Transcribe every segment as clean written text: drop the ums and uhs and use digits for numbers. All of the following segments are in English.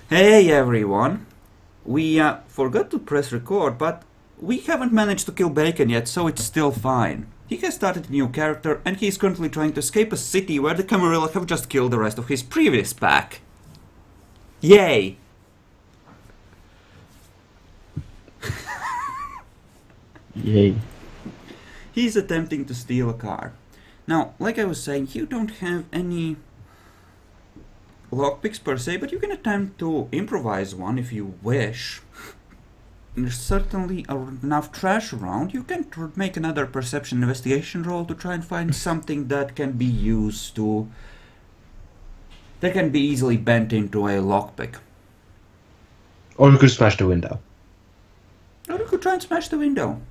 Hey everyone! We forgot to press record, but we haven't managed to kill Bacon yet, so it's still fine. He has started a new character, and he is currently trying to escape a city where the Camarilla have just killed the rest of his previous pack. Yay! Yay. He's attempting to steal a car. Now, like I was saying, you don't have any lockpicks per se, but you can attempt to improvise one if you wish. There's certainly enough trash around. You can make another perception investigation roll to try and find something that can be used to... that can be easily bent into a lockpick. Or we could smash the window. Or you could try and smash the window.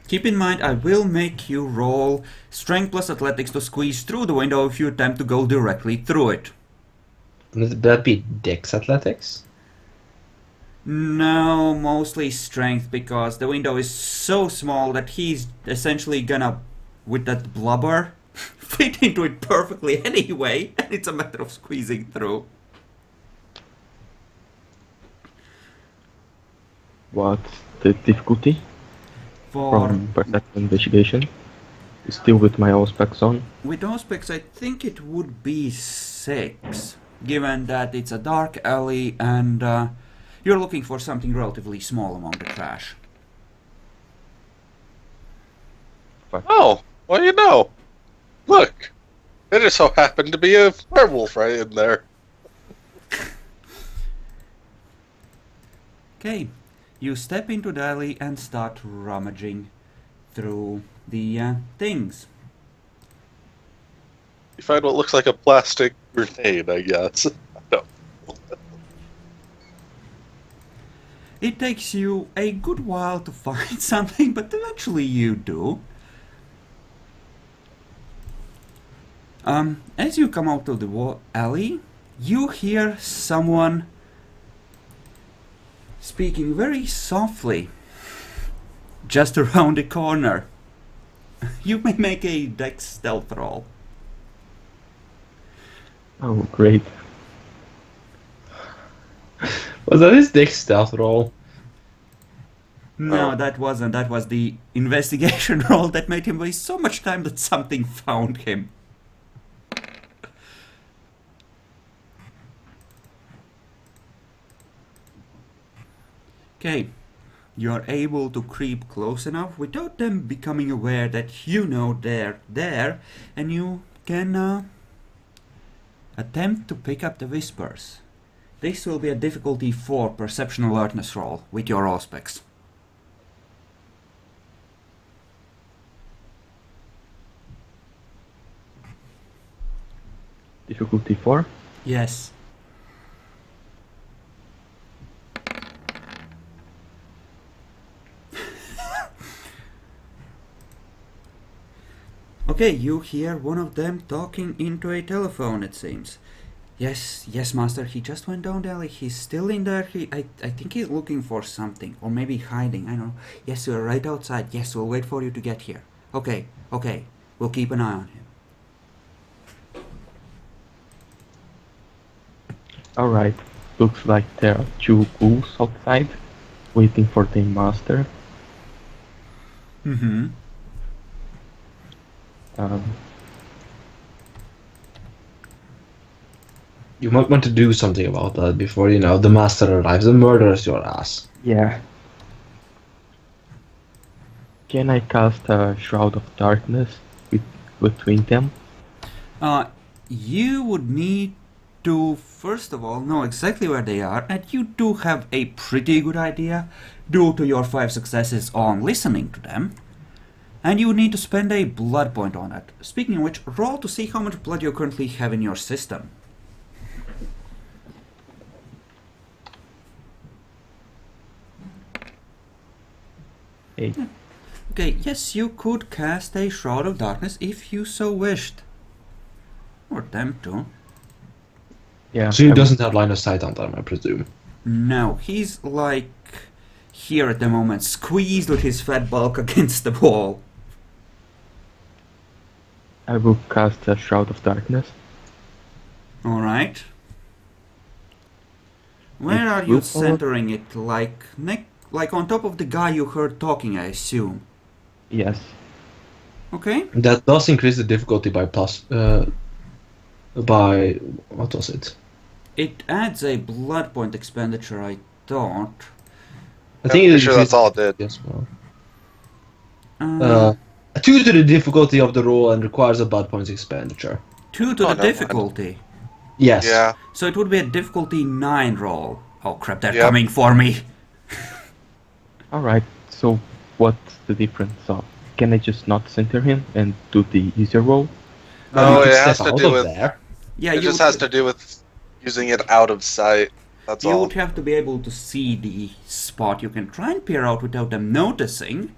Keep in mind, I will make you roll strength plus athletics to squeeze through the window if you attempt to go directly through it. Would that be Dex Athletics? No, mostly strength, because the window is so small that he's essentially gonna, with that blubber, fit into it perfectly anyway, and it's a matter of squeezing through. What's the difficulty For from perception investigation? Still with my all specs on. with aspects, I think it would be 6, given that it's a dark alley and you're looking for something relatively small among the trash. Oh, well, you know. Look, it just so happened to be a werewolf right in there. Okay, you step into the alley and start rummaging through the things. You find what looks like a plastic grenade, I guess. No. It takes you a good while to find something, but eventually you do. As you come out of the alley, you hear someone speaking very softly just around the corner. You may make a dex stealth roll. Oh, great. Was that his Dex stealth roll? No, Oh. that wasn't. That was the investigation roll that made him waste so much time that something found him. Okay, you're able to creep close enough without them becoming aware that you know they're there, and you can attempt to pick up the whispers. This will be a difficulty 4 perception alertness roll with your aspects. Difficulty 4. Yes. Okay, you hear one of them talking into a telephone, it seems. Yes, master, he just went down the alley. He's still in there. I think he's looking for something, or maybe hiding, I don't know. Yes, we're right outside. Yes, we'll wait for you to get here. Okay, we'll keep an eye on him. Alright. Looks like there are 2 ghouls outside, waiting for their master. Mm-hmm. Um, You might want to do something about that before, the master arrives and murders your ass. yeah. Can I cast a Shroud of Darkness between them? You would need to, first of all, know exactly where they are, and you do have a pretty good idea due to your 5 successes on listening to them. And you need to spend a blood point on it. Speaking of which, roll to see how much blood you currently have in your system. Hey. Okay, yes, you could cast a Shroud of Darkness if you so wished. Or attempt to. Yeah. So he doesn't have line of sight on them, I presume. No, he's like here at the moment, squeezed with his fat bulk against the wall. I will cast a Shroud of Darkness. Alright. Where It's are you willpower. centering it? Like on top of the guy you heard talking, I assume. Yes. Okay. That does increase the difficulty by by what was it? It adds a blood point expenditure, I thought. I I'm think pretty it sure that's all it did. as well. Uh, 2 to the difficulty of the roll and requires a blood points expenditure. 2 to Oh, the never mind. difficulty. Yes. Yeah. So it would be a difficulty 9 roll. Oh crap, they're Yep. coming for me. Alright, so what's the difference? So, can I just not center him and do the easier roll? No, you can it has step to out do of with. there. Yeah, It just has to do with using it out of sight. That's You all. would have to be able to see the spot. You can try and peer out without them noticing,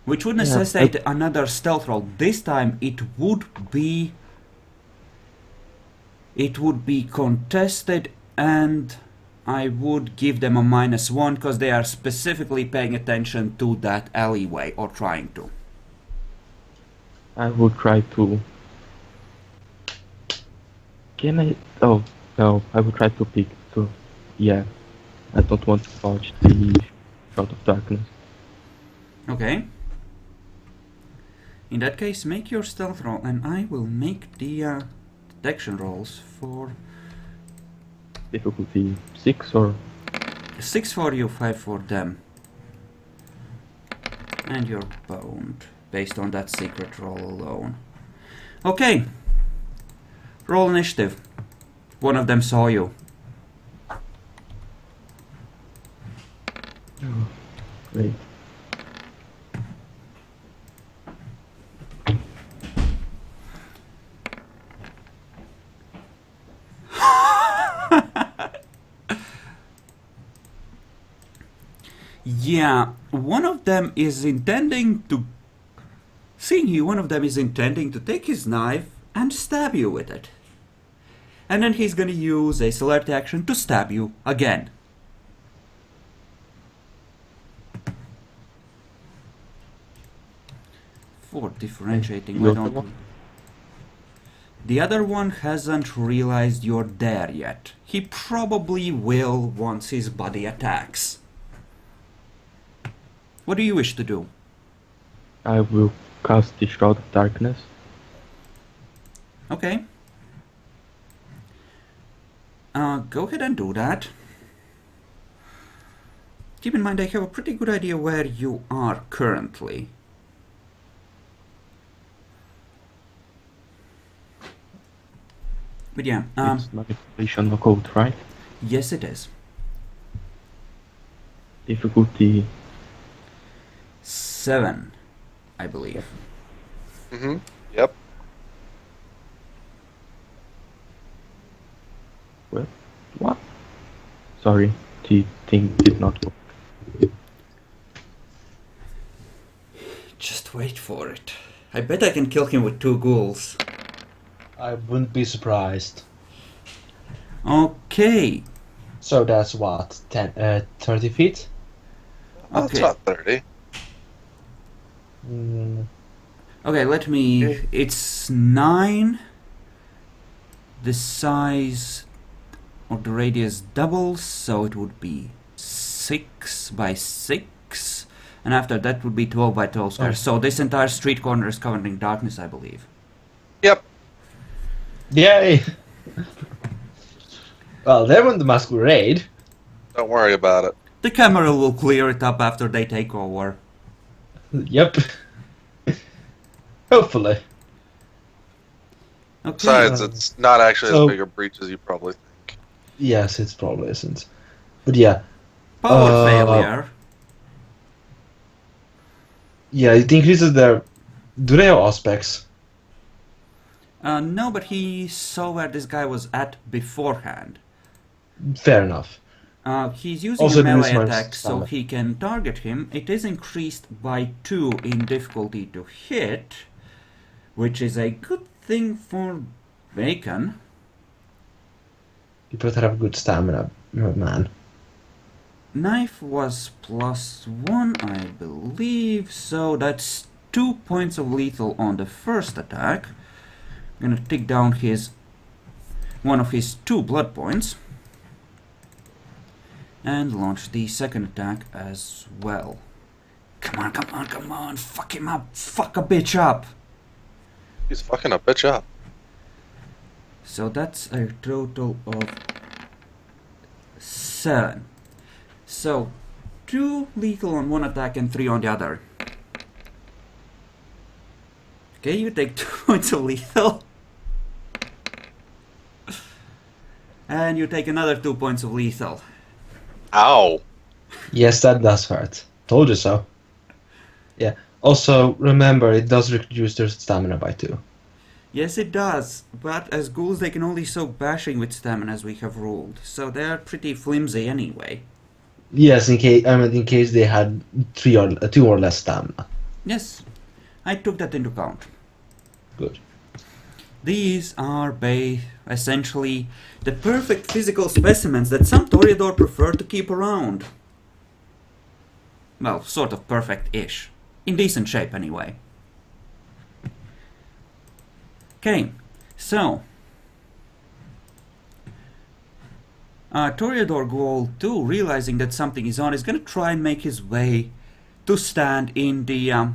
which would Yeah, necessitate another stealth roll. This time it would be contested, and I would give them a -1 because they are specifically paying attention to that alleyway, or trying to. I will try to... Can I... Oh, no, I will try to pick, so... Yeah, I don't want to dodge the Shroud of Darkness. Okay. In that case, make your stealth roll, and I will make the detection rolls for Difficulty 6 or... 6 for you, 5 for them. And you're boned, based on that secret roll alone. Okay. Roll initiative. One of them saw you. Great. Yeah, one of them is intending to... Seeing you, one of them is intending to take his knife and stab you with it. And then he's gonna use a select action to stab you again. For differentiating, why The other don't one? we... The other one hasn't realized you're there yet. He probably will once his body attacks. What do you wish to do? I will cast the Shroud of Darkness. Okay. Go ahead and do that. Keep in mind I have a pretty good idea where you are currently. But yeah, It's manipulation occult, right? yes it is. Difficulty 7, I believe. Mm-hmm. Yep. what? Sorry, the thing did not work. Just wait for it. I bet I can kill him with 2 ghouls. I wouldn't be surprised. Okay. So that's what, 30 feet? That's Okay. not 30. Mm, Okay, let me... Okay. It's 9. The size of the radius doubles, so it would be 6 by 6. And after that would be 12 by 12 squares. So this entire street corner is covered in darkness, I believe. Yep. Yay! Well, they won the masquerade. Don't worry about it. The camera will clear it up after they take over. Yep. Hopefully. Okay. Besides, it's not actually So- as big a breach as you probably think. Yes, it probably isn't. But yeah. Power failure. Yeah, it increases their... Do they have aspects? No, but he saw where this guy was at beforehand. Fair enough. He's using Also a melee reduce my attack, so stamina. he can target him. It is increased by 2 in difficulty to hit, which is a good thing for Bacon. You better have good stamina, man. Knife was +1, I believe, so that's 2 points of lethal on the first attack. I'm gonna take down his one of his 2 blood points. And launch the second attack as well. Come on, come on, come on. Fuck him up. Fuck a bitch up. He's fucking a bitch up. So that's a total of 7. So 2 lethal on one attack and 3 on the other. Okay, you take 2 points of lethal. And you take another 2 points of lethal. Ow. Yes, that does hurt. Told you so. Yeah. Also, remember, it does reduce their stamina by 2. Yes, it does, but as ghouls they can only soak bashing with stamina as we have ruled, so they are pretty flimsy anyway. Yes, in case they had 2 or less stamina. Yes, I took that into account. Good. These are essentially the perfect physical specimens that some Toreador prefer to keep around. Well, sort of perfect-ish. In decent shape, anyway. Okay, so... Toreador Ghoul 2, realizing that something is on, is going to try and make his way to stand in the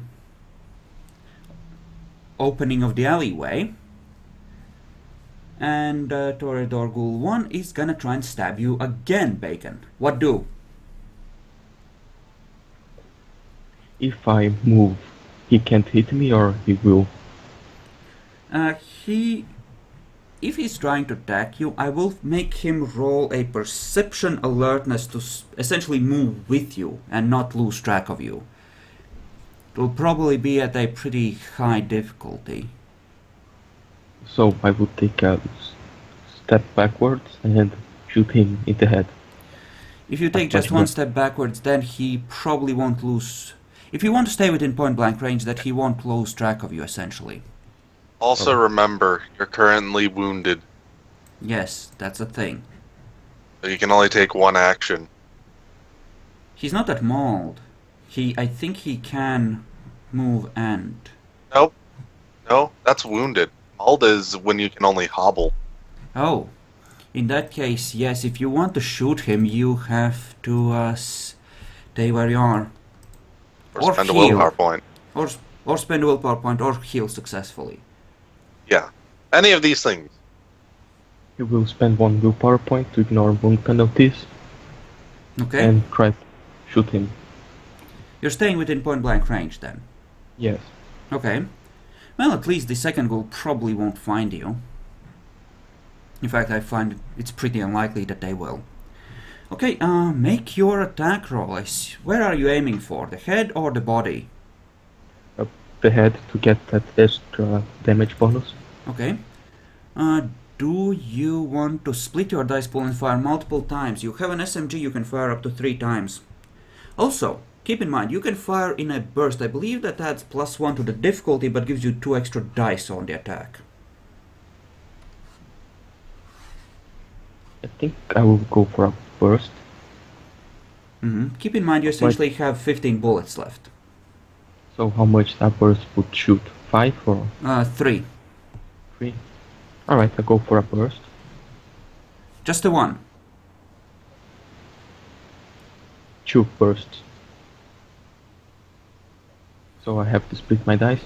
opening of the alleyway. And Toreador Ghoul 1 is gonna try and stab you again, Bacon. What do? If I move, he can't hit me, or he will? If he's trying to attack you, I will make him roll a perception alertness to essentially move with you and not lose track of you. It will probably be at a pretty high difficulty. So I would take a step backwards and shoot him in the head. If you take just one step backwards, then he probably won't lose... If you want to stay within point-blank range, that he won't lose track of you, essentially. Also remember, you're currently wounded. Yes, that's a thing. So you can only take 1 action. He's not that mauled. I think he can move and... Nope. No, that's wounded. Mauled is when you can only hobble. Oh. In that case, yes, if you want to shoot him, you have to stay where you are. Or spend a willpower point. Or spend a willpower point, or heal successfully. Yeah. Any of these things. You will spend 1 willpower point to ignore wound penalties. Okay. And try to shoot him. You're staying within point-blank range, then? Yes. Okay. Well, at least the second ghoul probably won't find you. In fact, I find it's pretty unlikely that they will. Okay, make your attack roll. Where are you aiming for? The head or the body? The head to get that extra damage bonus. Okay. Do you want to split your dice pool and fire multiple times? You have an SMG, you can fire up to 3 times. Also, keep in mind, you can fire in a burst. I believe that adds +1 to the difficulty, but gives you 2 extra dice on the attack. I think I will go for a burst. Keep in mind, you essentially have 15 bullets left. So how much that burst would shoot? 5 or? 3. 3. Alright, I'll go for a burst. Just the 1. 2 bursts. So I have to split my dice?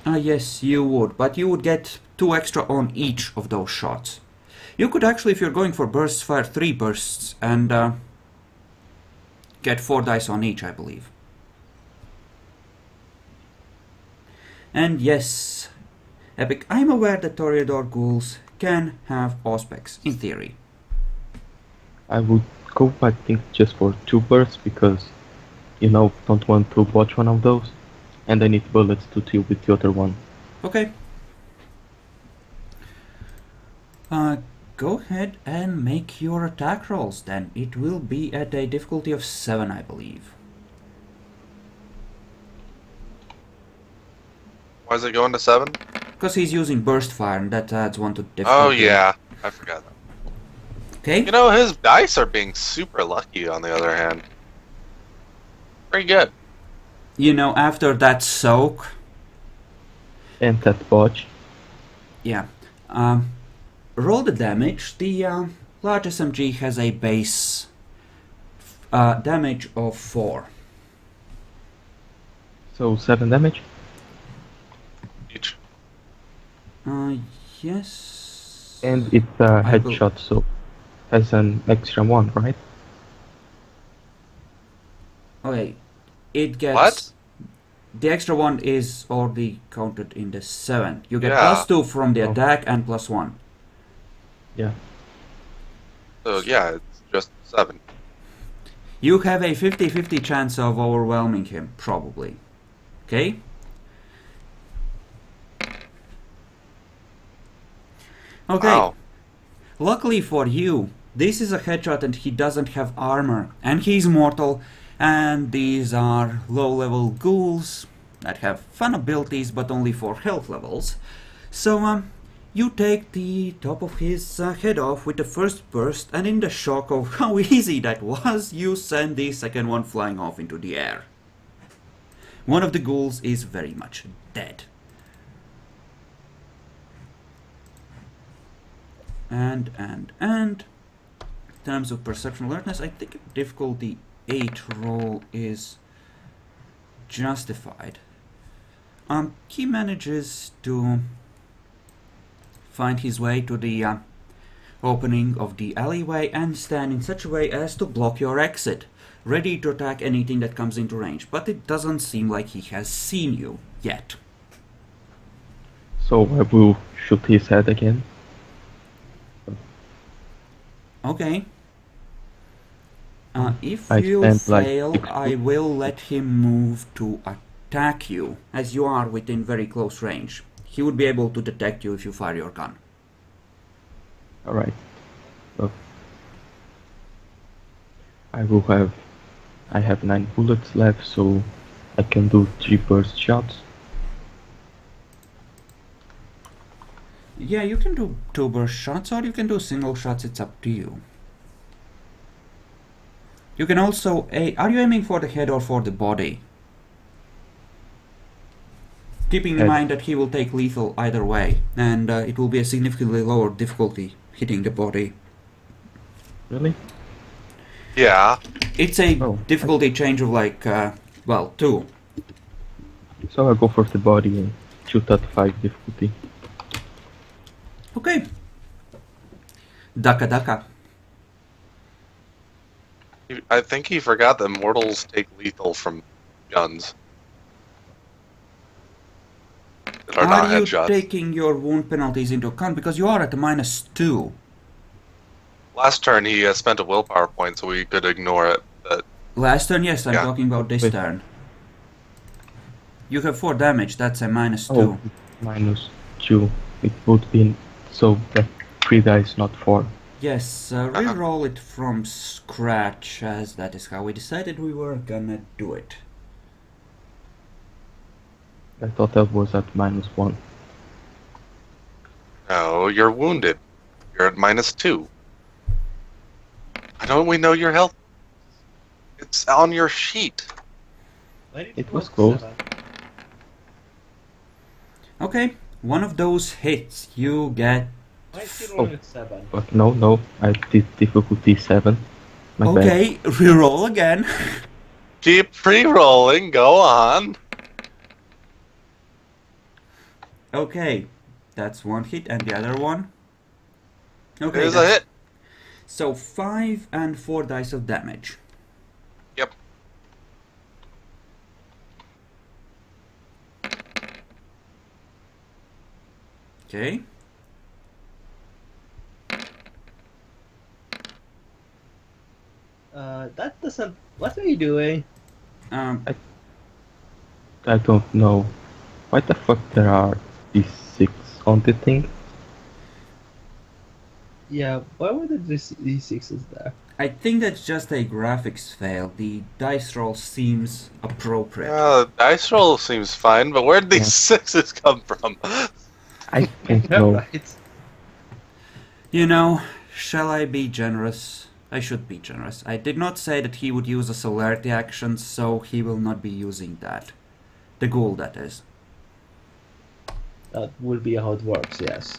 Yes, you would, but you would get 2 extra on each of those shots. You could actually, if you're going for bursts, fire 3 bursts and get 4 dice on each, I believe. And yes, Epic, I'm aware that Toreador ghouls can have auspex, in theory. I would go, I think, just for 2 bursts because, you know, don't want to watch one of those. And I need bullets to deal with the other one. Okay. Go ahead and make your attack rolls then. It will be at a difficulty of 7, I believe. Why is it going to 7? Because he's using burst fire and that adds 1 to difficulty. Oh yeah, I forgot that. Okay. You know, his dice are being super lucky on the other hand. Pretty good. You know, after that soak... And that botch. Yeah. roll the damage. The large SMG has a base damage of 4. So 7 damage. Each. Yes. And it's a I will- headshot, so has an extra 1, right? Okay, it gets... What? The extra 1 is already counted in the 7. You get Yeah. +2 from the Oh. attack and +1. Yeah. So yeah, it's just 7. You have a 50-50 chance of overwhelming him, probably. Okay? Okay. Wow. Luckily for you, this is a headshot and he doesn't have armor. And he's mortal. And these are low-level ghouls that have fun abilities, but only for health levels. So, you take the top of his head off with the first burst, and in the shock of how easy that was, you send the second one flying off into the air. One of the ghouls is very much dead. And, in terms of perception alertness, I think difficulty 8 roll is justified. He manages to find his way to the opening of the alleyway and stand in such a way as to block your exit, ready to attack anything that comes into range, but it doesn't seem like he has seen you yet. So I will shoot his head again. Okay. If I you spent, like, fail, 6 I will let him move to attack you, as you are within very close range. He would be able to detect you if you fire your gun. Alright. So I have 9 bullets left, so I can do 3 burst shots. Yeah, you can do 2 burst shots, or you can do single shots, it's up to you. You can also... are you aiming for the head or for the body? Keeping in Head. mind that he will take lethal either way, and it will be a significantly lower difficulty hitting the body. Really? Yeah. It's a Oh. difficulty change of like, 2. So I go for the body and shoot at 5 difficulty. Okay. Daka daka. I think he forgot that mortals take lethal from guns. That are not Are you headshots. taking your wound penalties into account? Because you are at a -2. Last turn he spent a willpower point, so we could ignore it. But Last turn, yes, I'm Yeah. talking about this Wait. turn. You have 4 damage, that's a -2. Oh, -2. It would be so that 3 dice, not 4. Yes, reroll it from scratch, as that is how we decided we were gonna do it. I thought that was at -1. no, you're wounded. You're at -2. Why don't we know your health? It's on your sheet. It was close. Okay, one of those hits, you get... Why is he Oh. rolling at 7? But no, I did difficulty 7. My bad. Okay, reroll again. Keep pre-rolling. Go on. Okay, that's one hit, and the other one? Okay, There's a that's- hit. So 5 and 4 dice of damage. Yep. Okay. That doesn't. What are you doing? I don't know. Why the fuck there are these 6 on the thing? Yeah, why were there these sixes there? I think that's just a graphics fail. The dice roll seems appropriate. Dice roll seems fine, but where'd these Yeah. 6s come from? I don't know. Right. You know, shall I be generous? I should be generous. I did not say that he would use a celerity action, so he will not be using that. The ghoul, that is. That would be how it works. Yes.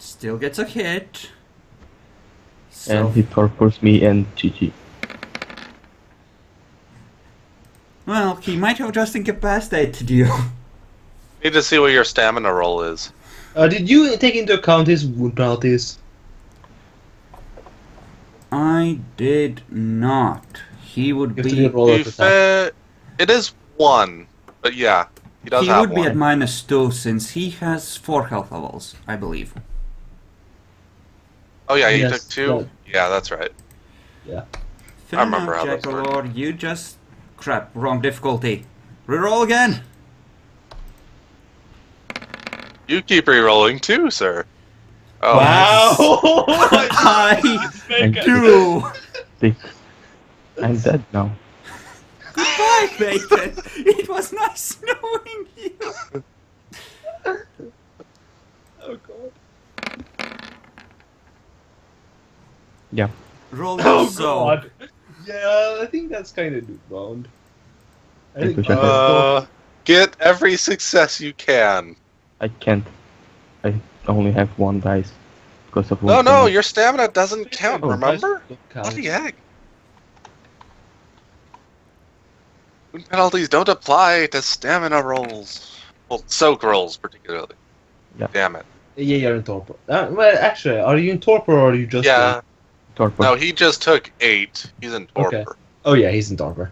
Still gets a hit. So, And he torpors me and GG. well, he might have just incapacitated you. Need to see what your stamina roll is. Did you take into account his wound penalties? I did not. He would You have to be. roll up attack. It is 1, but yeah, he does He have would be at one. -2 since he has 4 health levels, I believe. Oh yeah, you Yes, took 2? that- Yeah, that's right. Fair I remember enough, how those work. Jackalord. You just. Crap, wrong difficulty. Reroll again! You keep re-rolling too, sir. Oh, Wow! I Thank you. do! Dick. I'm dead now. Goodbye, Bacon! It was nice knowing you! Oh god. Yeah. Roll Oh your soul. god. Yeah, I think that's kind of round. I Thank think you, Jack. Get every success you can. I can't. I only have 1 dice because of No, wound no, damage. your stamina doesn't count, Oh, remember? Don't count. Bloody heck. Wound penalties don't apply to stamina rolls. Well, soak rolls, particularly. Yeah. Damn it. Yeah, you're in torpor. Well, actually, are you in torpor or are you just? Yeah. Torpor. No, he just took 8. He's in torpor. Okay. Oh yeah, he's in torpor.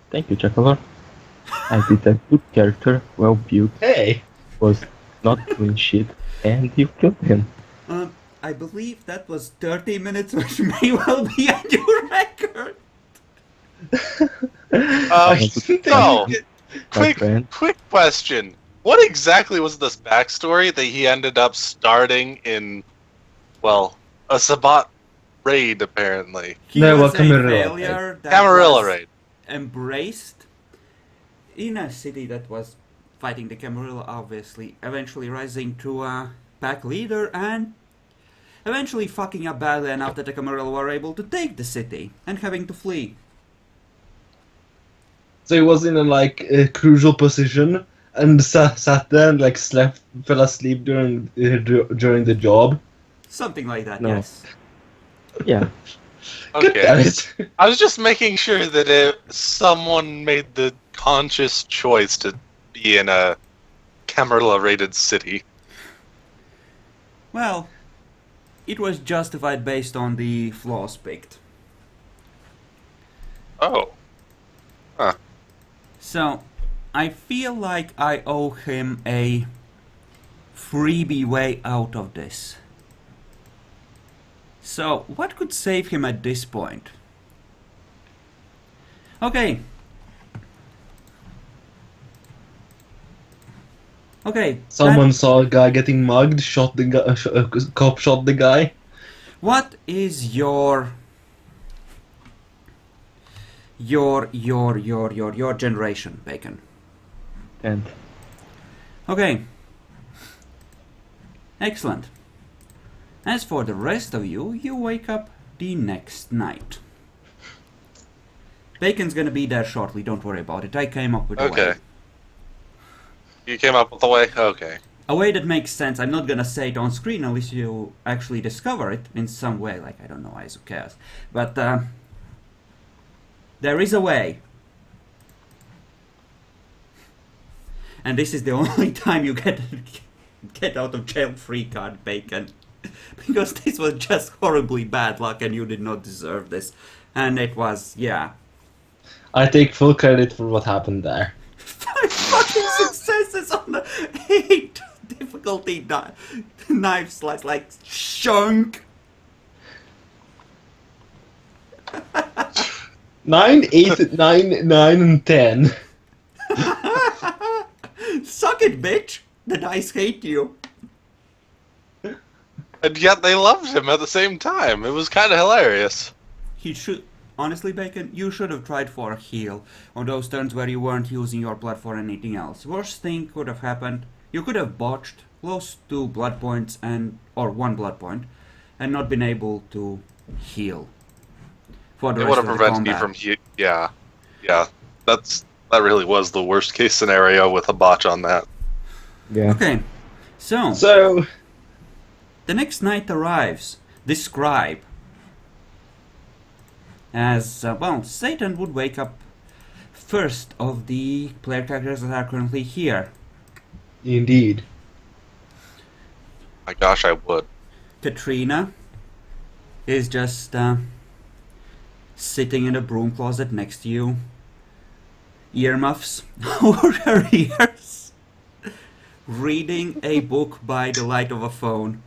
Thank you, Jackalor. I did a good character, well built, Hey. was not doing shit, and you killed him. I believe that was 30 minutes, which may well be on your record. No. My friend. Quick question. What exactly was this backstory that he ended up starting in, well, a Sabbat raid, apparently? He No, was well, a Camarilla, failure that Camarilla was raid. embraced in a city that was fighting the Camarilla, obviously, eventually rising to a pack leader and eventually fucking up badly enough that the Camarilla were able to take the city and having to flee. So he was in a crucial position and sat there and fell asleep during the job. Something like that, No. yes. Yeah. Good damn Okay. it. I was just making sure that someone made the conscious choice to be in a Camarilla raided city. Well, it was justified based on the flaws picked. Oh. So, I feel like I owe him a freebie way out of this. So, what could save him at this point? Okay. Okay. Someone saw a guy getting mugged, shot the guy, cop shot the guy. What is your generation, Bacon? And Okay. Excellent. As for the rest of you, you wake up the next night. Bacon's gonna be there shortly, don't worry about it. I came up with a Okay. way. You came up with a way? Okay. A way that makes sense. I'm not gonna say it on screen unless you actually discover it in some way, like, I don't know, Eyes of Chaos. But, there is a way. And this is the only time you get out of jail free card, Bacon. Because this was just horribly bad luck and you did not deserve this. And it was, yeah. I take full credit for what happened there. 5 fucking successes on the 8 difficulty knife slice, like, shunk! 9, 8, 9, 9, and 10. Suck it, bitch! The dice hate you. And yet they loved him at the same time. It was kind of hilarious. He should... Honestly, Bacon, you should have tried for a heal on those turns where you weren't using your blood for anything else. Worst thing could have happened. You could have botched, lost 2 blood points or 1 blood point, and not been able to heal. For the It rest would of have the prevented me combat. from yeah. That really was the worst case scenario with a botch on that. yeah. Okay, So, the next night arrives. Describe. As, well, Satan would wake up first of the player characters that are currently here. indeed. My gosh, I would. Katrina is just sitting in a broom closet next to you. Earmuffs over her ears. Reading a book by the light of a phone.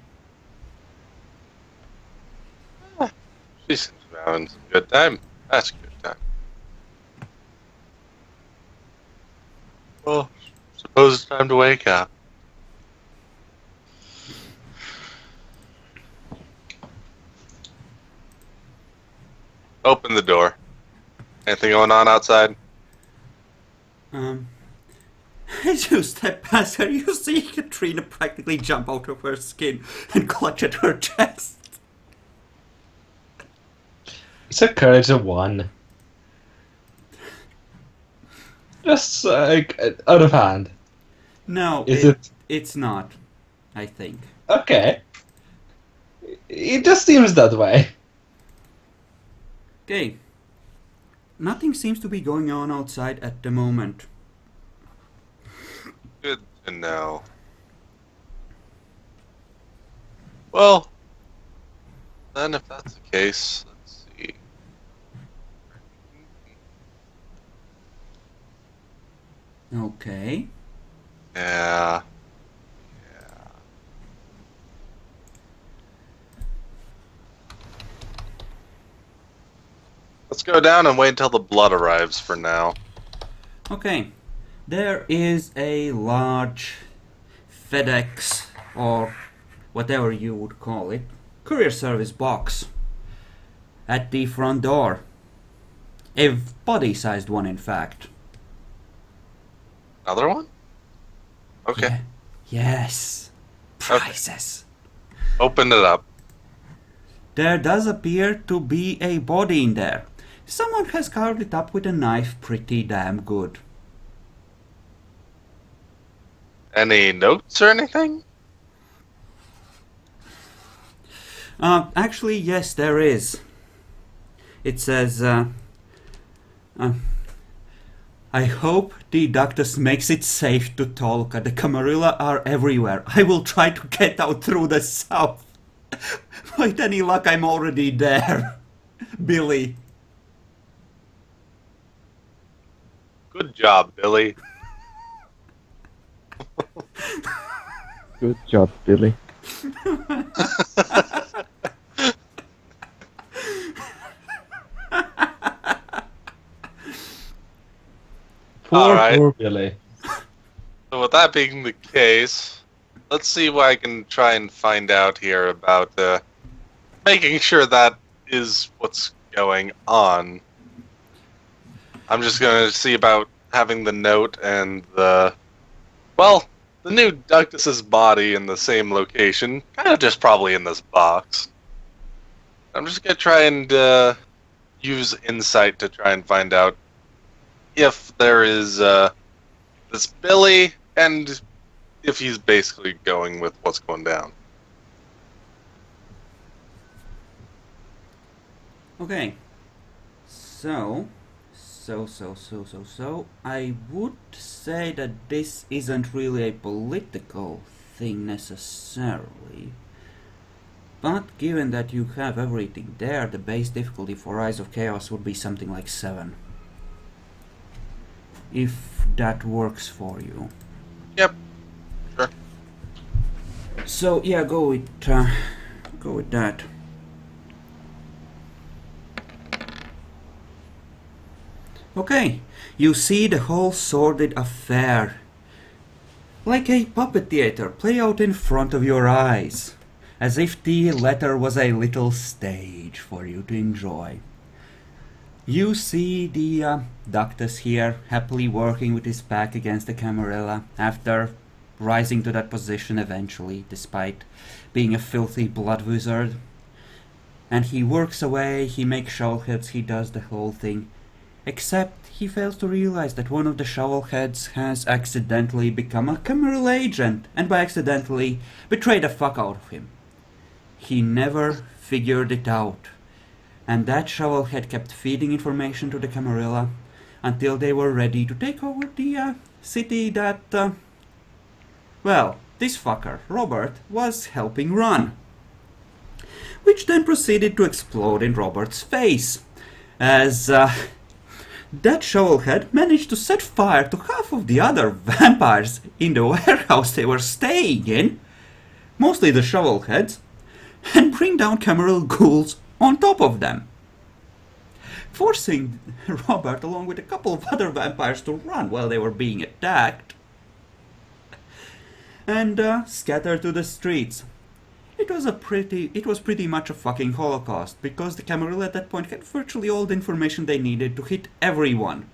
She seems to be having some good time. That's a good time. Well, suppose it's time to wake up. Open the door. Anything going on outside? As you step past her, you see Katrina practically jump out of her skin and clutch at her chest. It's a courage of 1. Just like out of hand. No, Is it? it's not, I think. Okay. It just seems that way. Okay. Nothing seems to be going on outside at the moment. Good to know. Well, then if that's the case, let's see. Okay. Yeah. Let's go down and wait until the blood arrives for now. Okay. There is a large FedEx, or whatever you would call it, courier service box at the front door. A body-sized one, in fact. Another one? Okay. Yes. Prizes. Open it up. There does appear to be a body in there. Someone has carved it up with a knife pretty damn good. Any notes or anything? Actually, yes, there is. It says, I hope the Ductus makes it safe to Toluca. The Camarilla are everywhere. I will try to get out through the south. With any luck, I'm already there. Billy. Good job, Billy. Good job, Billy. Alright. Poor Billy. So with that being the case, let's see what I can try and find out here about making sure that is what's going on. I'm just going to see about having the note and the new Ductus's body in the same location, kind of just probably in this box. I'm just going to try and use insight to try and find out if there is this Billy, and if he's basically going with what's going down. Okay. So, I would say that this isn't really a political thing necessarily. But given that you have everything there, the base difficulty for Rise of Chaos would be something like 7. If that works for you. Yep. Sure. So yeah, go with that. Okay, you see the whole sordid affair, like a puppet theater, play out in front of your eyes, as if the letter was a little stage for you to enjoy. You see the Ductus here happily working with his back against the Camarilla after rising to that position eventually, despite being a filthy blood wizard. And he works away, he makes shell hits, he does the whole thing. Except he fails to realize that one of the shovelheads has accidentally become a Camarilla agent, and by accidentally betrayed the fuck out of him. He never figured it out, and that shovelhead kept feeding information to the Camarilla until they were ready to take over the city that, well, this fucker, Robert, was helping run. Which then proceeded to explode in Robert's face, as that shovelhead managed to set fire to half of the other vampires in the warehouse they were staying in, mostly the shovelheads, and bring down Camarilla ghouls on top of them, forcing Robert along with a couple of other vampires to run while they were being attacked and scatter to the streets. It was pretty much a fucking holocaust, because the Camarilla at that point had virtually all the information they needed to hit everyone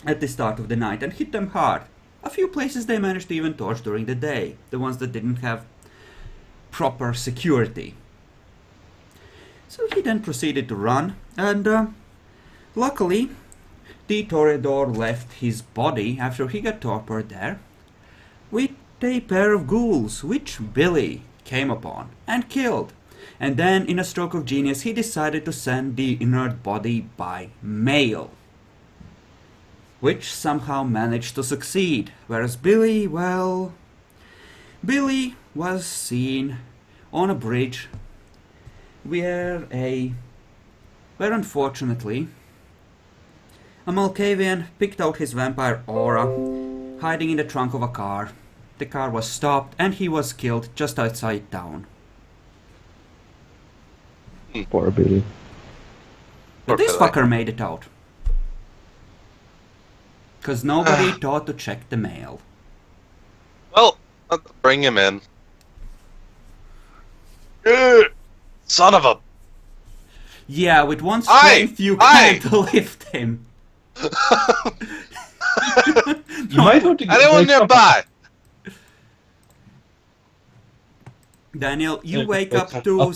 at the start of the night, and hit them hard. A few places they managed to even torch during the day, the ones that didn't have proper security. So he then proceeded to run, and luckily the Toreador left his body after he got tortured there with a pair of ghouls, which Billy came upon and killed. And then, in a stroke of genius, he decided to send the inert body by mail, which somehow managed to succeed. Whereas Billy, well, Billy was seen on a bridge where unfortunately a Malkavian picked out his vampire aura, hiding in the trunk of a car. The car was stopped and he was killed just outside town. Poor Billy. But this Billy. fucker made it out. Cause nobody thought to check the mail. Well, let's bring him in. Son of a... Yeah, with one Aye! strength you Aye! can't lift him. You might want to Anyone nearby? Daniel, you wake up to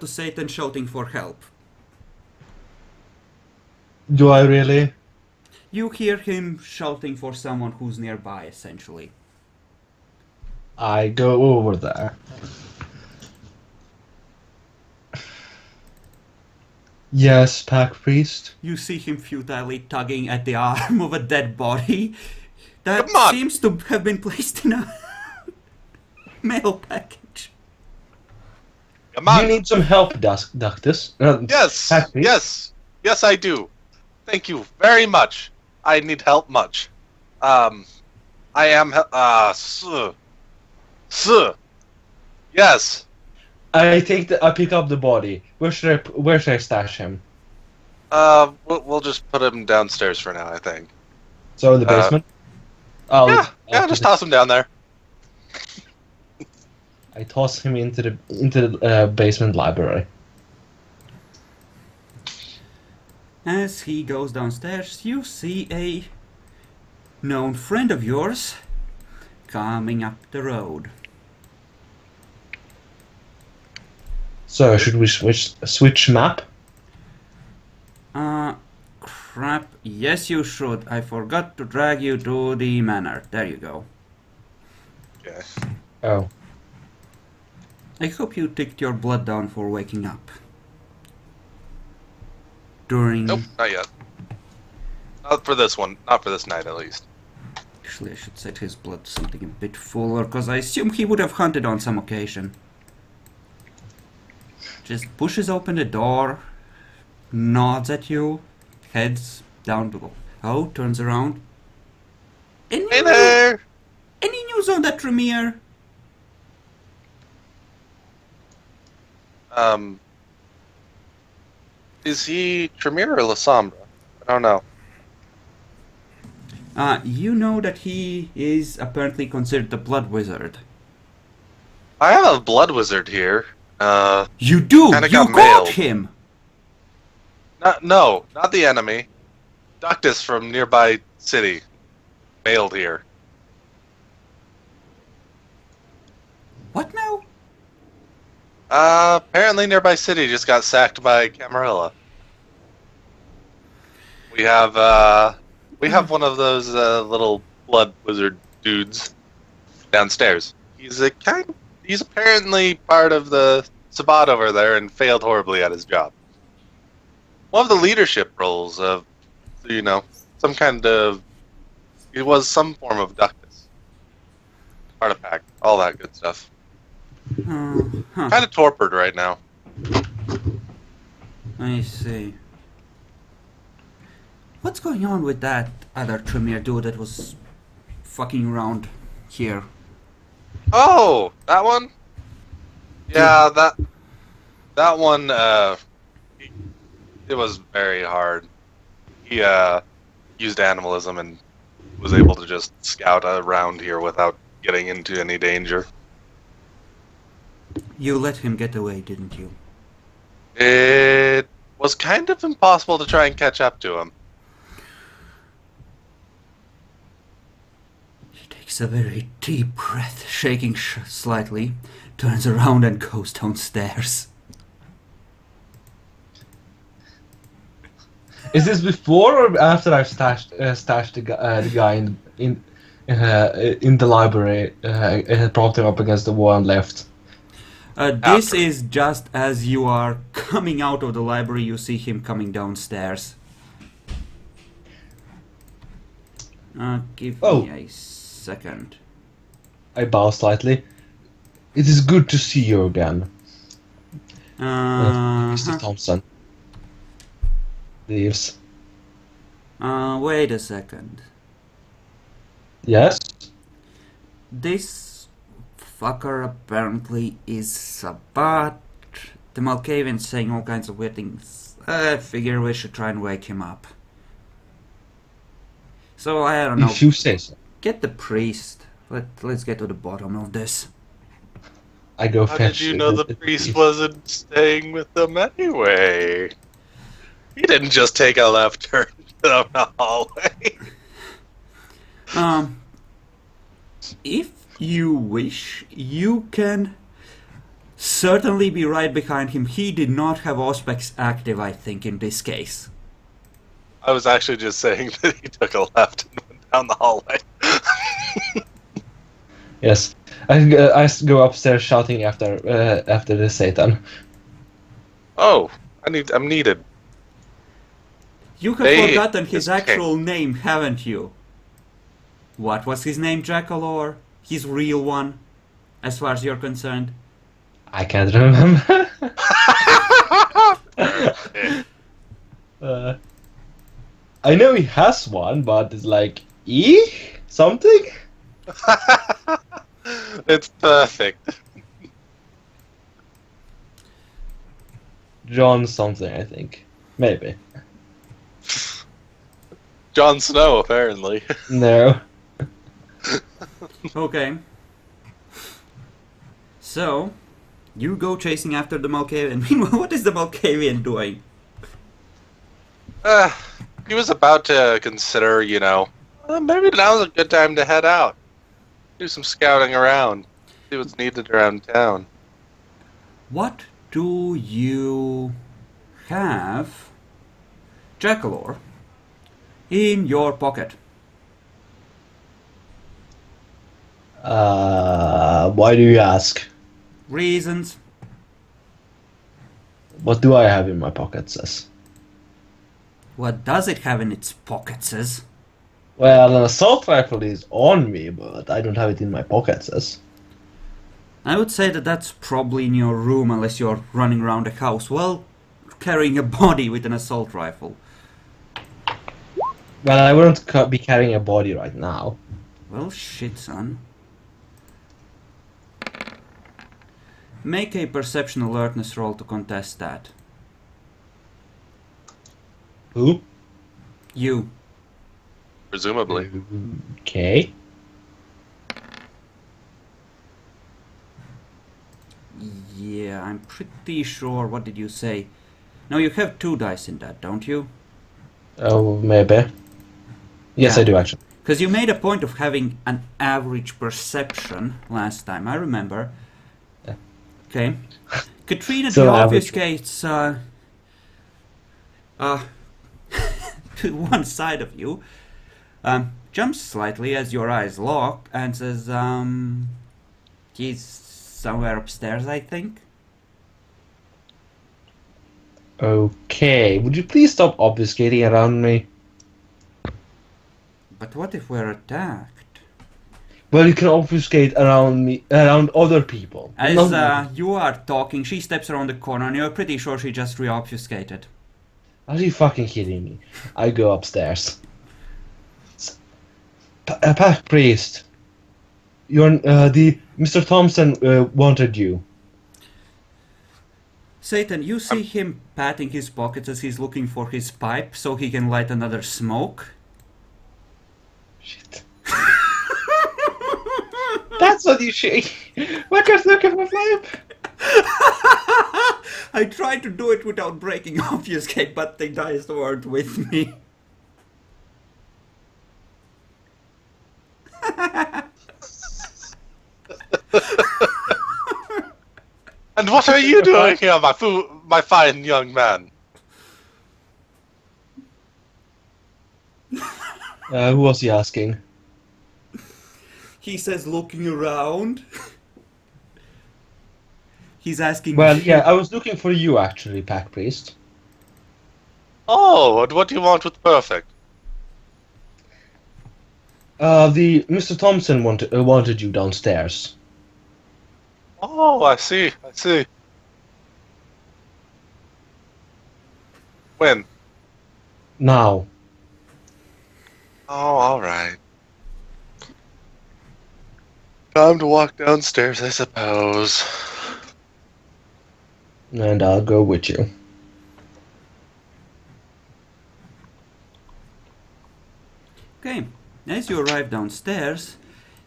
Satan shouting for help. Do I really? You hear him shouting for someone who's nearby, essentially. I go over there. Yes, Pack Priest. You see him futilely tugging at the arm of a dead body that Come on! seems to have been placed in a mail package. Come on! You need some help, Ductus. Yes! Pack Priest. Yes! Yes, I do. Thank you very much. I need help much. I am... Yes! I pick up the body. Where should I stash him? We'll just put him downstairs for now, I think. So in the basement? Yeah, just toss him down there. I toss him into the basement library. As he goes downstairs, you see a known friend of yours coming up the road. So should we switch map? Crap. Yes, you should. I forgot to drag you to the manor. There you go. Okay. Oh. I hope you ticked your blood down for waking up. During... Nope, not yet. Not for this one. Not for this night, at least. Actually, I should set his blood to something a bit fuller, because I assume he would have hunted on some occasion. Just pushes open the door, nods at you, heads down below. Oh, turns around. Hey there! Any news on that Tremere? Is he Tremere or Lasombra? I don't know. You know that he is apparently considered the blood wizard. I have a blood wizard here. You do! Kinda You got got mailed. him! No, not the enemy. Ductus from nearby city. Mailed here. What now? Apparently nearby city just got sacked by Camarilla. We have one of those little blood wizard dudes downstairs. He's apparently part of the Sabbat over there and failed horribly at his job. One of the leadership roles of, some kind of, it was some form of ductus, artifact, all that good stuff. Kind of torpid right now. I see. What's going on with that other Tremere dude that was fucking around here? Oh, that one? Yeah, that one, it was very hard. He used animalism and was able to just scout around here without getting into any danger. You let him get away, didn't you? It was kind of impossible to try and catch up to him. He takes a very deep breath, shaking slightly, turns around and goes downstairs. Is this before or after I've stashed the guy in the library, propped up against the wall and left? This is just as you are coming out of the library, you see him coming downstairs. Give me a second. I bow slightly. It is good to see you again, Mr. Thompson. Leaves. Wait a second. Yes? This fucker apparently is Sabbat. The Malkavian's saying all kinds of weird things. I figure we should try and wake him up. So, I don't know. If you say so. Get the priest. Let's get to the bottom of this. I go How fetch. did you know the priest wasn't staying with them anyway? He didn't just take a left turn down the hallway. If you wish, you can certainly be right behind him. He did not have Auspex active, I think, in this case. I was actually just saying that he took a left and went down the hallway. Yes, I go upstairs shouting after the Satan. Oh, I'm needed. You have Hey, forgotten his it's okay. actual name, haven't you? What was his name, Jackalor? His real one, as far as you're concerned? I can't remember. I know he has one, but it's like E something. It's perfect. John something, I think. Maybe. Jon Snow, apparently. No. Okay. So, you go chasing after the Malkavian. Meanwhile, what is the Malkavian doing? He was about to consider, maybe now's a good time to head out. Do some scouting around. See what's needed around town. What do you have, Jackalor, in your pocket? Why do you ask? Reasons. What do I have in my pockets? What does it have in its pockets? Well, an assault rifle is on me, but I don't have it in my pockets. I would say that that's probably in your room unless you're running around the house, well, carrying a body with an assault rifle. Well, I wouldn't be carrying a body right now. Well, shit, son. Make a perception alertness roll to contest that. Who? You. Presumably. Okay. Yeah, I'm pretty sure. What did you say? No, you have 2 dice in that, don't you? Oh, maybe. Yes, Yeah. I do actually. Because you made a point of having an average perception last time, I remember. Yeah. Okay. Katrina So obfuscates to one side of you, jumps slightly as your eyes lock, and says, he's somewhere upstairs, I think. Okay, would you please stop obfuscating around me? But what if we're attacked? Well, you can obfuscate around me, around other people. As Not me. you are talking, she steps around the corner, and you're pretty sure she just re-obfuscated. Are you fucking kidding me? I go upstairs. Pack priest, you're the Mr. Thompson wanted you. Satan, you see him patting his pockets as he's looking for his pipe so he can light another smoke. Shit. That's what you should. What just looking for pipe? I tried to do it without breaking obfuscate, but the dice weren't with me. And what are you doing here, my fine young man? Who was he asking? He says, looking around. He's asking. Well, yeah, I was looking for you actually, Pack priest. Oh, and what do you want with perfect? The Mr. Thompson wanted you downstairs. Oh, I see. When? Now. Oh, alright. Time to walk downstairs, I suppose. And I'll go with you. Okay, as you arrive downstairs,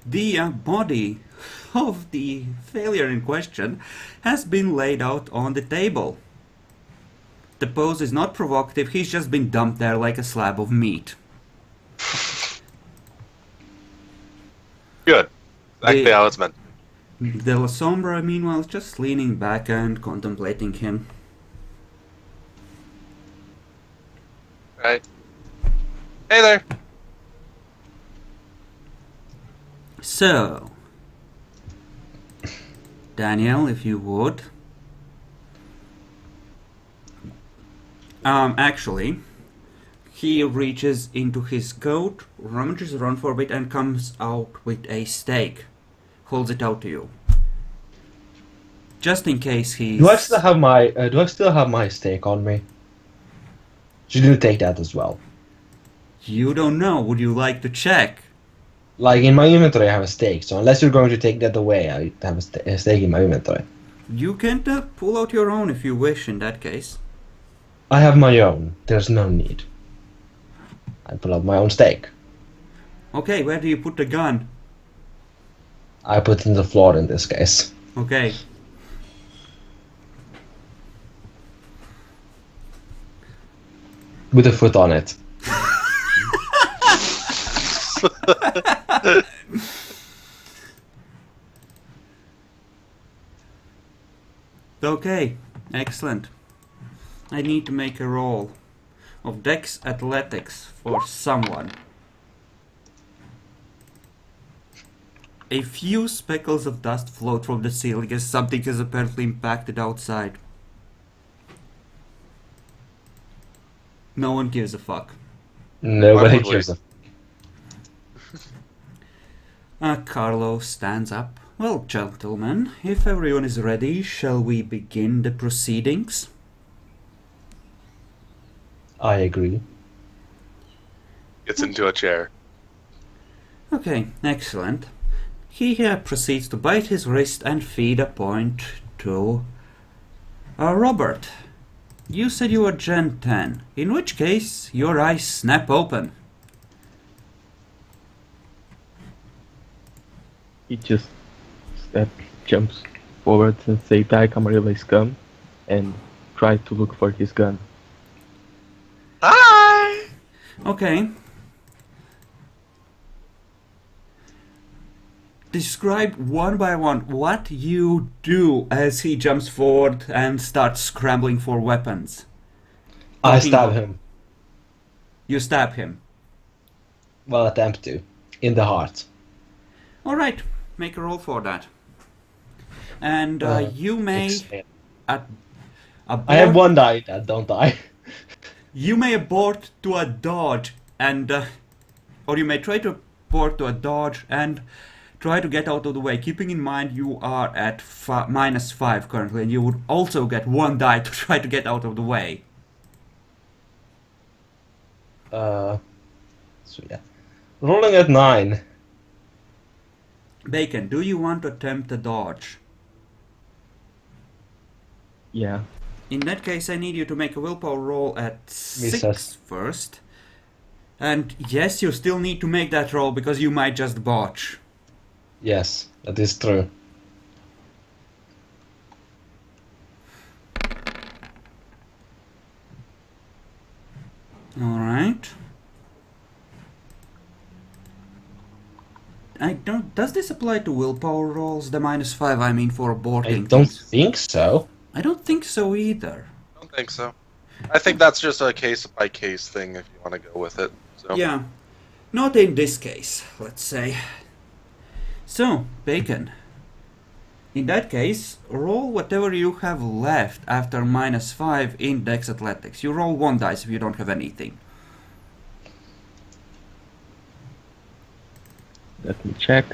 the body of the failure in question has been laid out on the table. The pose is not provocative, he's just been dumped there like a slab of meat. Good. Exactly how it's meant. De La Sombra, meanwhile, is just leaning back and contemplating him. Right. Hey there. So, Daniel, if you would. Actually, he reaches into his coat, rummages around for a bit, and comes out with a steak. Holds it out to you. Just in case he's... Do I still have my steak on me? Should you take that as well? You don't know. Would you like to check? Like in my inventory, I have a steak. So unless you're going to take that away, I have a steak in my inventory. You can pull out your own if you wish. In that case, I have my own. There's no need. I pull out my own steak. okay. Where do you put the gun? I put it in the floor in this case. Okay. With a foot on it. Okay. Excellent. I need to make a roll of Dex Athletics for someone. A few speckles of dust float from the ceiling as something has apparently impacted outside. No one gives a fuck. Nobody Why would cares. Carlo stands up. Well, gentlemen, if everyone is ready, shall we begin the proceedings? I agree. Gets into a chair. Okay, excellent. He proceeds to bite his wrist and feed a point to Robert. You said you were Gen 10, in which case your eyes snap open. He just jumps forward and say "Die Camarilla scum," and try to look for his gun. Hi! Okay. Describe one by one what you do as he jumps forward and starts scrambling for weapons. I Talking- stab him. You stab him. Well, attempt to. In the heart. Alright, make a roll for that. And you may Exhale. abort, I have one die, don't I? You may abort to a dodge and or you may try to abort to a dodge and try to get out of the way, keeping in mind you are at -5 currently, and you would also get one die to try to get out of the way. So yeah. Rolling at 9. Bacon, do you want to attempt a dodge? Yeah. In that case, I need you to make a willpower roll at 6 Misses. first. And yes, you still need to make that roll because you might just botch. Yes, that is true. Alright. I don't. Does this apply to willpower rolls? The -5, I mean, for I aborting don't things. think so. I don't think so either. I don't think so. I think that's just a case by case thing if you want to go with it. So Yeah. Not in this case, let's say. So, Bacon. In that case, roll whatever you have left after -5 in Dex Athletics. You roll 1 dice if you don't have anything. Let me check.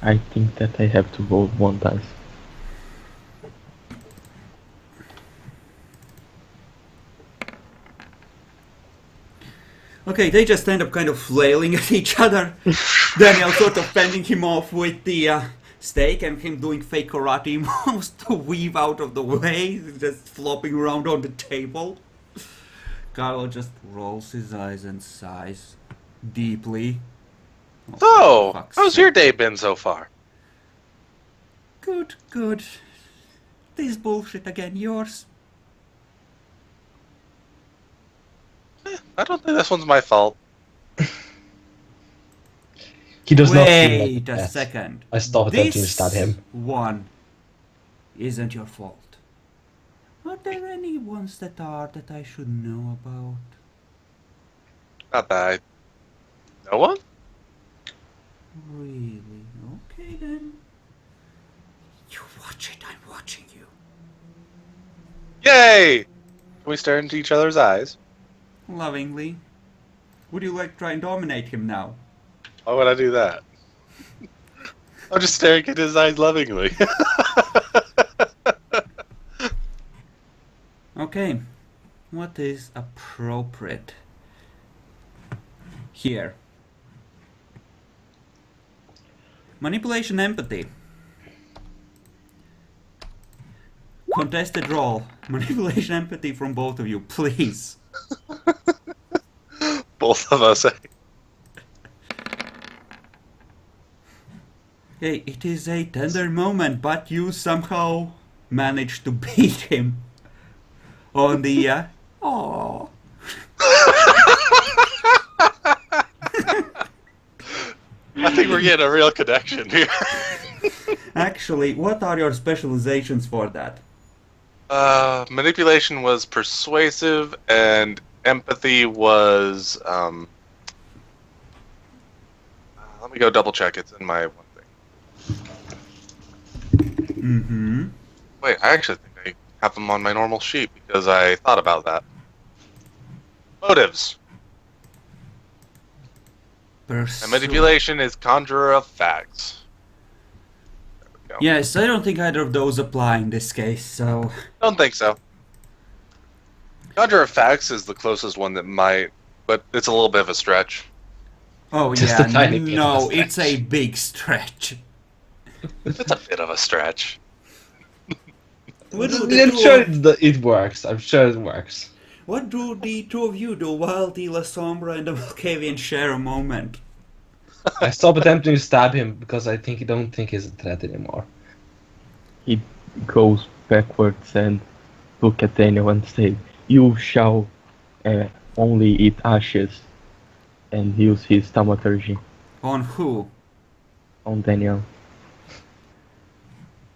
I think that I have to roll 1 dice. Okay, they just end up kind of flailing at each other. Daniel sort of fending him off with the stake and him doing fake karate moves to weave out of the way, just flopping around on the table. Carlo just rolls his eyes and sighs deeply. Oh, So, for fuck's how's sake. your day been so far? Good, good. This bullshit again, yours? I don't think this one's my fault. He does not feel like Wait a that. second. I stop attempting to This stab him. one isn't your fault. Are there any ones that are that I should know about? Not that I... No one? Really? Okay then. You watch it, I'm watching you. Yay! Can we stare into each other's eyes? Lovingly. Would you like to try and dominate him now? Why would I do that? I'm just staring at his eyes lovingly. Okay. What is appropriate here? Manipulation, empathy. Contested roll. Manipulation, empathy from both of you, please. Both of us. Okay, it is a tender moment, but you somehow managed to beat him on the Aww. I think we're getting a real connection here. Actually, what are your specializations for that? Manipulation was persuasive, and empathy was. Let me go double check. It's in my one thing. Mm-hmm. Wait, I actually think I have them on my normal sheet because I thought about that. Motives. And manipulation is conjurer of facts. There we go. Yes, I don't think either of those apply in this case, so... Don't think so. Conjurer of facts is the closest one that might, but it's a little bit of a stretch. Oh Just yeah, a tiny bit of a no, it's a stretch. big stretch. It's a bit of a stretch. What do the I'm two sure of- it works. I'm sure it works. What do the two of you do while the La Sombra and the Malkavian share a moment? I stop attempting to stab him because I don't think he's a threat anymore. He goes backwards and look at Daniel and say, "You shall only eat ashes," and use his thaumaturgy On who? on Daniel.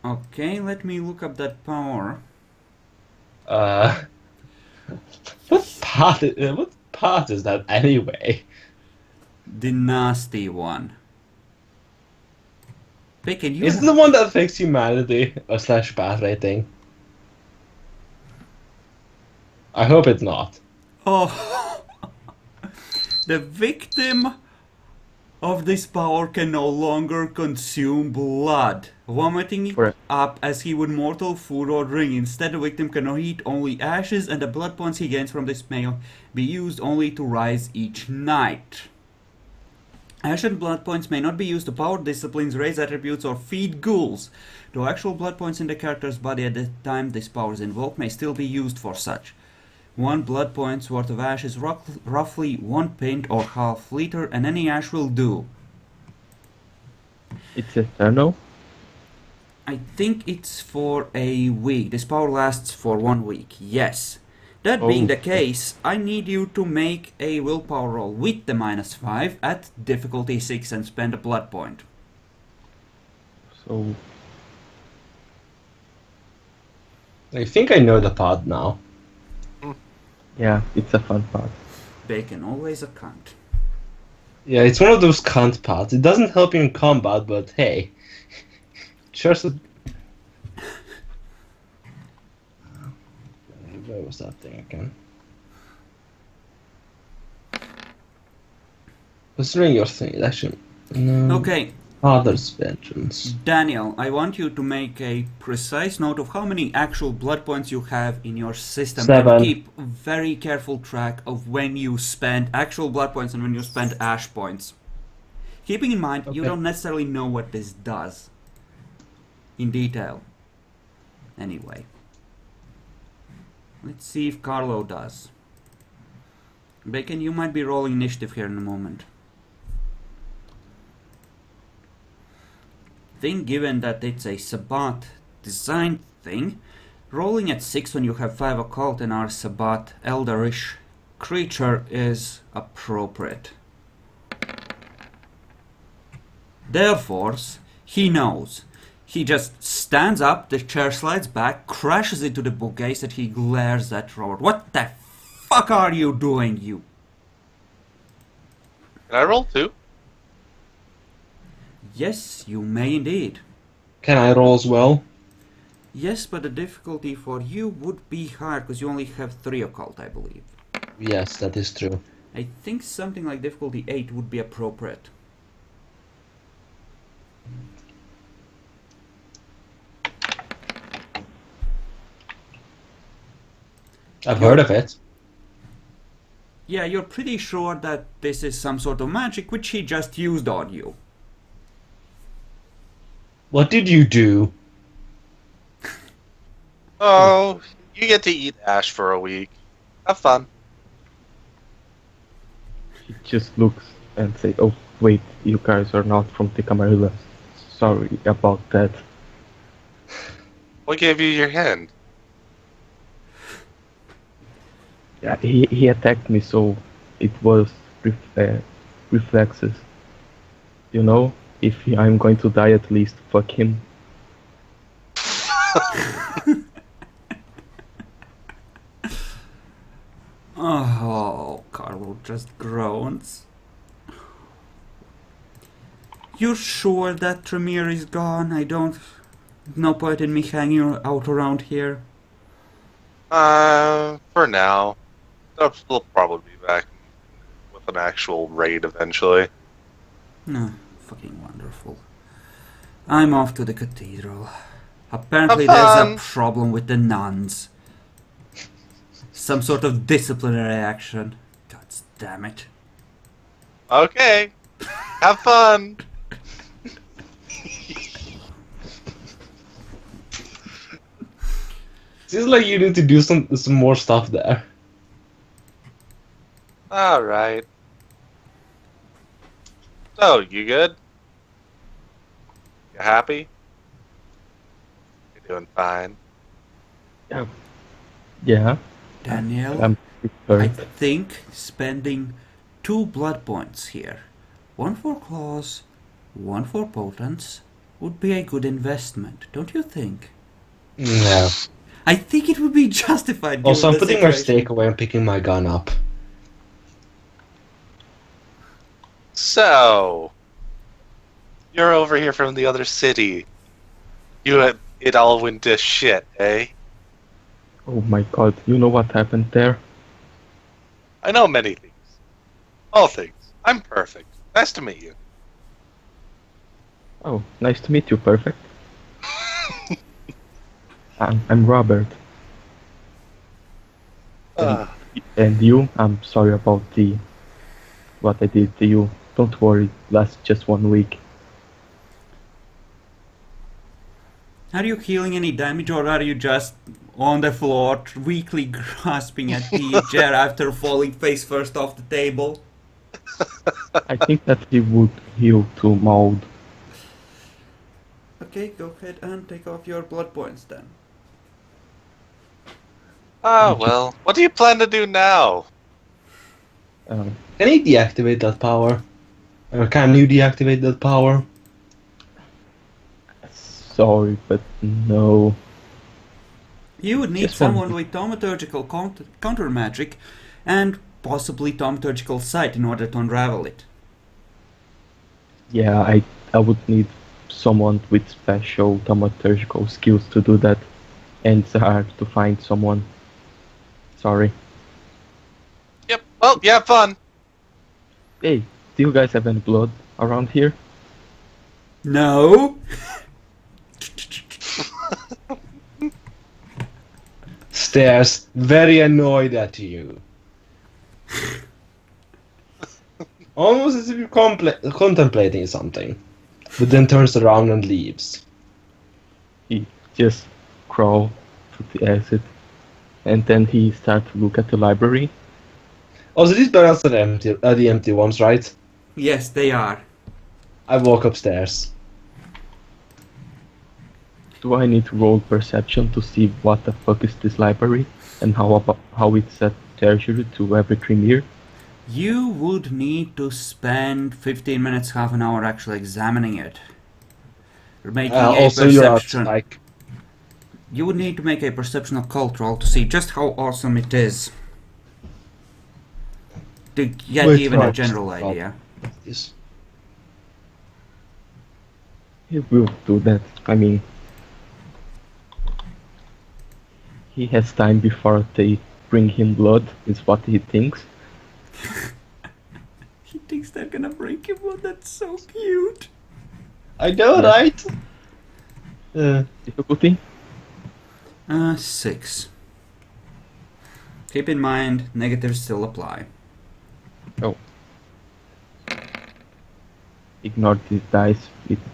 Okay, let me look up that power. What path is that anyway? The nasty one. Bacon, you... Is it the one that affects humanity or slash path rating? I hope it's not. Oh. The victim of this power can no longer consume blood, vomiting it Correct. up as he would mortal food or drink. Instead, the victim can eat only ashes, and the blood points he gains from this may be used only to rise each night. Ash and blood points may not be used to power disciplines, raise attributes, or feed ghouls. Though actual blood points in the character's body at the time this power is invoked may still be used for such. 1 blood point's worth of ash is roughly 1 pint or half liter, and any ash will do. It's eternal. I think it's for a week. This power lasts for 1 week. Yes. That being the case, I need you to make a willpower roll with the -5 at difficulty 6 and spend a blood point. So I think I know the path now. yeah, it's a fun part. Bacon, always a cunt. Yeah, it's one of those cunt paths. It doesn't help you in combat, but hey. Sure. Where was that thing again? Considering your thing, actually. No. Okay, Father's vengeance. Daniel, I want you to make a precise note of how many actual blood points you have in your system. 7. And keep very careful track of when you spend actual blood points and when you spend ash points. Keeping in mind, you Okay. don't necessarily know what this does in detail. Anyway. Let's see if Carlo does. Bacon, you might be rolling initiative here in a moment. Thing given that it's a Sabbat design thing, rolling at 6 when you have 5 occult and are Sabbat elderish creature is appropriate. Therefore, he knows. He just stands up, the chair slides back, crashes into the bookcase, and he glares at Robert. What the fuck are you doing, you? Can I roll 2? Yes, you may indeed. Can I roll as well? Yes, but the difficulty for you would be hard, because you only have 3 occult, I believe. Yes, that is true. I think something like difficulty 8 would be appropriate. I've heard of it. Yeah, you're pretty sure that this is some sort of magic which he just used on you. What did you do? Oh, you get to eat ash for a week. Have fun. He just looks and say, "Oh wait, you guys are not from the Camarilla. Sorry about that." What gave you your hand? Yeah, he attacked me, so it was reflexes. You know, if I'm going to die, at least fuck him. Oh, Carlo just groans. You're sure that Tremere is gone? No point in me hanging out around here. For now. They'll probably be back with an actual raid eventually. No, fucking wonderful. I'm off to the cathedral. Apparently Have there's fun. a problem with the nuns. Some sort of disciplinary action. God damn it. Okay. Have fun. Seems like you need to do some more stuff there. Alright. So, you good? You happy? You're doing fine. Yeah, Daniel, I'm I hurt. think spending 2 blood points here, 1 for claws, 1 for potence, would be a good investment, don't you think? No. I think it would be justified. Also, I'm given the putting my situation. stake away and picking my gun up. So, you're over here from the other city. It all went to shit, eh? Oh my god, you know what happened there? I know many things. All things. I'm perfect. Nice to meet you. Oh, nice to meet you, Perfect. I'm Robert. Ah, And you, I'm sorry about what I did to you. Don't worry, it lasts just 1 week. Are you healing any damage, or are you just on the floor, weakly grasping at the chair after falling face first off the table? I think that he would heal to mold. Okay, go ahead and take off your blood points then. well. What do you plan to do now? Uh, Can he deactivate that power? Or can you deactivate that power? sorry, but no. You would need Just one someone week. with thaumaturgical counter magic and possibly thaumaturgical sight in order to unravel it. Yeah, I would need someone with special thaumaturgical skills to do that, and it's hard to find someone. Sorry. Yep. Well, you have fun. Hey, do you guys have any blood around here? No? Stares very annoyed at you. Almost as if you're contemplating something, but then turns around and leaves. He just crawl to the exit, and then he start to look at the library. Also, these barrels are empty, the empty ones, right? Yes, they are. I walk upstairs. Do I need to roll perception to see what the fuck is this library, and how it's a treasury to every premier? You would need to spend 15 minutes, half an hour actually examining it. You're making a Also, you're out, perception. like, You would need to make a perception occult roll to see just how awesome it is. To get Wait, even a right. general idea. this. He will do that. I mean, he has time before they bring him blood, is what he thinks. He thinks they're gonna break him. Well, that's so cute. I know, Yeah. right? Difficulty? 6. Keep in mind, negatives still apply. Oh. Ignore these dice.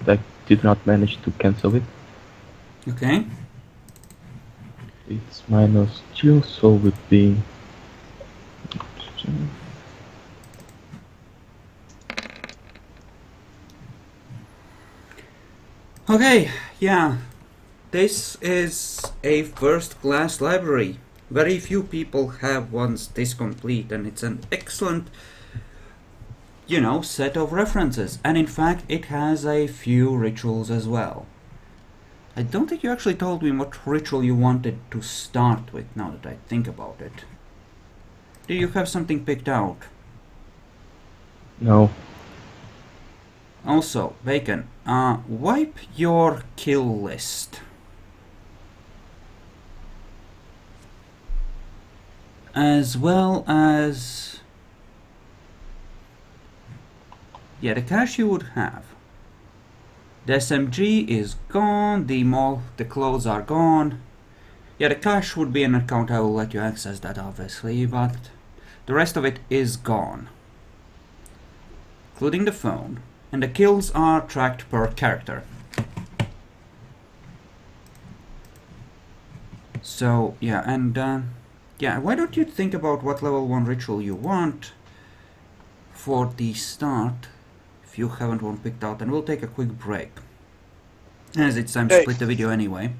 I did not manage to cancel it. Okay? It's -2, so it would be. Okay, yeah. This is a first-class library. Very few people have ones this complete, and it's an excellent, set of references. And in fact, it has a few rituals as well. I don't think you actually told me what ritual you wanted to start with, now that I think about it. Do you have something picked out? No. Also, Bacon, wipe your kill list. As well as... yeah, the cash you would have. The SMG is gone, the clothes are gone. Yeah, the cash would be an account, I will let you access that obviously, but the rest of it is gone. Including the phone. And the kills are tracked per character. So, yeah, and yeah, why don't you think about what level 1 ritual you want for the start, if you haven't one picked out, and we'll take a quick break. As it's time to Hey. split the video anyway.